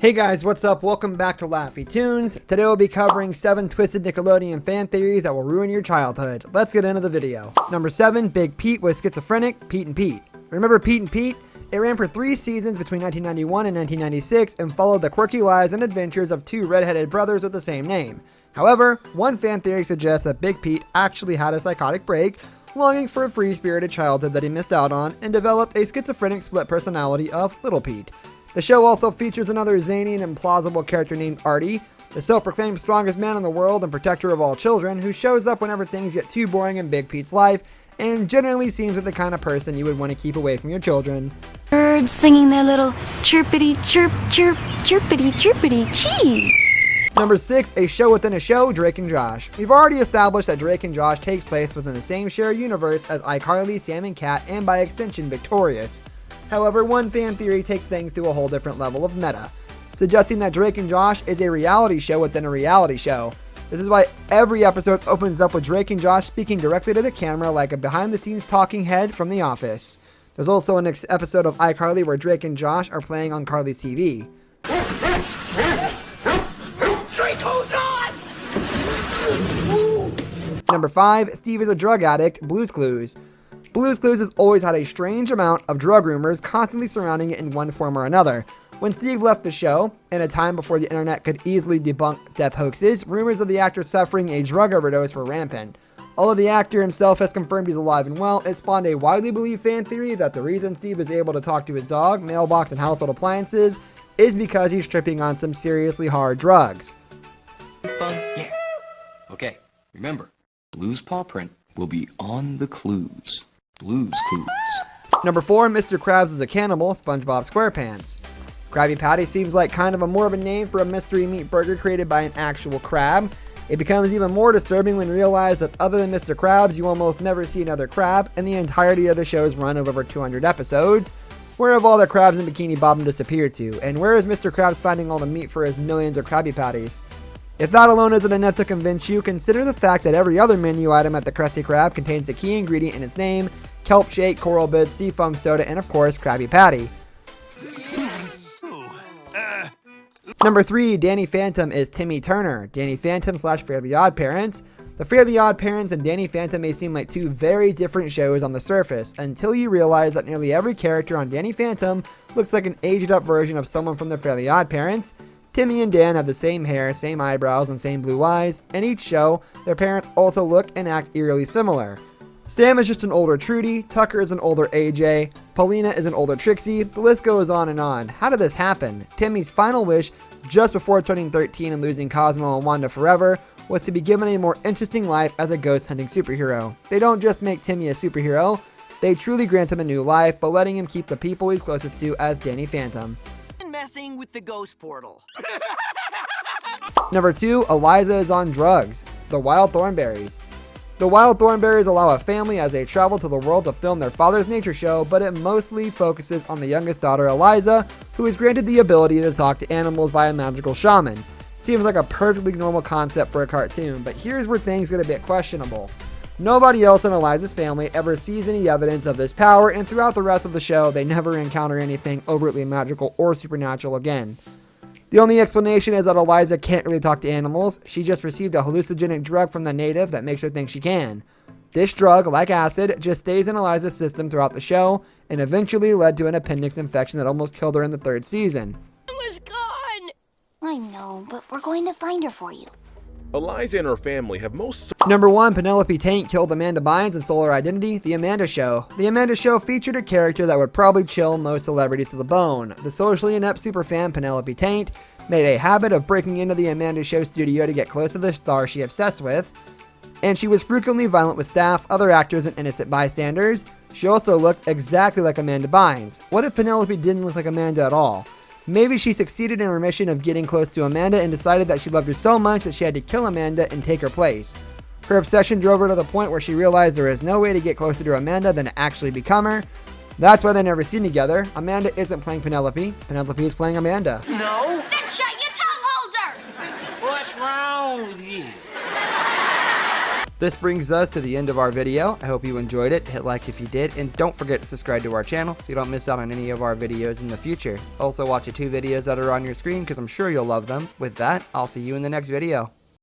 Hey guys, what's up? Welcome back to Laffy Tunes. Today we'll be covering 7 twisted Nickelodeon fan theories that will ruin your childhood. Let's get into the video. Number 7, Big Pete was schizophrenic, Pete and Pete. Remember Pete and Pete? It ran for 3 seasons between 1991 and 1996 and followed the quirky lives and adventures of 2 redheaded brothers with the same name. However, one fan theory suggests that Big Pete actually had a psychotic break, longing for a free-spirited childhood that he missed out on, and developed a schizophrenic split personality of Little Pete. The show also features another zany and implausible character named Artie, the self-proclaimed strongest man in the world and protector of all children, who shows up whenever things get too boring in Big Pete's life, and generally seems like the kind of person you would want to keep away from your children. Birds singing their little chirpity chirp chirp chirpity chirpity chee. Number 6, a show within a show, Drake and Josh. We've already established that Drake and Josh takes place within the same shared universe as iCarly, Sam and Cat, and by extension, Victorious. However, one fan theory takes things to a whole different level of meta, suggesting that Drake and Josh is a reality show within a reality show. This is why every episode opens up with Drake and Josh speaking directly to the camera like a behind-the-scenes talking head from The Office. There's also an episode of iCarly where Drake and Josh are playing on Carly's TV. Drake, hold on! Number 5, Steve is a drug addict, Blue's Clues. Blue's Clues has always had a strange amount of drug rumors constantly surrounding it in one form or another. When Steve left the show, in a time before the internet could easily debunk death hoaxes, rumors of the actor suffering a drug overdose were rampant. Although the actor himself has confirmed he's alive and well, it spawned a widely believed fan theory that the reason Steve is able to talk to his dog, mailbox, and household appliances is because he's tripping on some seriously hard drugs. Fun? Yeah. Okay, remember, Blue's paw print will be on the clues. Blue's Clues. Number 4, Mr. Krabs is a cannibal, SpongeBob SquarePants. Krabby Patty seems like kind of a more of a name for a mystery meat burger created by an actual crab. It becomes even more disturbing when you realize that other than Mr. Krabs, you almost never see another crab, and the entirety of the show's run of over 200 episodes. Where have all the crabs in Bikini Bottom disappeared to? And where is Mr. Krabs finding all the meat for his millions of Krabby Patties? If that alone isn't enough to convince you, consider the fact that every other menu item at the Krusty Krab contains the key ingredient in its name: kelp shake, coral bits, seafoam soda, and of course, Krabby Patty. Number 3, Danny Phantom is Timmy Turner, Danny Phantom / Fairly OddParents. The Fairly OddParents and Danny Phantom may seem like 2 very different shows on the surface, until you realize that nearly every character on Danny Phantom looks like an aged up version of someone from the Fairly OddParents. Timmy and Dan have the same hair, same eyebrows, and same blue eyes, and each show, their parents also look and act eerily similar. Sam is just an older Trudy, Tucker is an older AJ, Paulina is an older Trixie, the list goes on and on. How did this happen? Timmy's final wish, just before turning 13 and losing Cosmo and Wanda forever, was to be given a more interesting life as a ghost hunting superhero. They don't just make Timmy a superhero, they truly grant him a new life, but letting him keep the people he's closest to as Danny Phantom. Messing with the ghost portal. Number 2, Eliza is on drugs, The Wild Thornberrys. The Wild Thornberrys allow a family as they travel to the world to film their father's nature show, but it mostly focuses on the youngest daughter, Eliza, who is granted the ability to talk to animals by a magical shaman. Seems like a perfectly normal concept for a cartoon, but here's where things get a bit questionable. Nobody else in Eliza's family ever sees any evidence of this power, and throughout the rest of the show, they never encounter anything overtly magical or supernatural again. The only explanation is that Eliza can't really talk to animals. She just received a hallucinogenic drug from the native that makes her think she can. This drug, like acid, just stays in Eliza's system throughout the show, and eventually led to an appendix infection that almost killed her in the 3rd season. I was gone. I know, but we're going to find her for you. Eliza and her family have Number 1, Penelope Taint killed Amanda Bynes and stole her identity, The Amanda Show. The Amanda Show featured a character that would probably chill most celebrities to the bone. The socially inept superfan Penelope Taint made a habit of breaking into the Amanda Show studio to get close to the star she obsessed with, and she was frequently violent with staff, other actors, and innocent bystanders. She also looked exactly like Amanda Bynes. What if Penelope didn't look like Amanda at all? Maybe she succeeded in her mission of getting close to Amanda and decided that she loved her so much that she had to kill Amanda and take her place. Her obsession drove her to the point where she realized there is no way to get closer to Amanda than to actually become her. That's why they're never seen together. Amanda isn't playing Penelope. Penelope is playing Amanda. No? Then shut your tongue holder! What's wrong with you? This brings us to the end of our video. I hope you enjoyed it. Hit like if you did, and don't forget to subscribe to our channel so you don't miss out on any of our videos in the future. Also watch the 2 videos that are on your screen because I'm sure you'll love them. With that, I'll see you in the next video.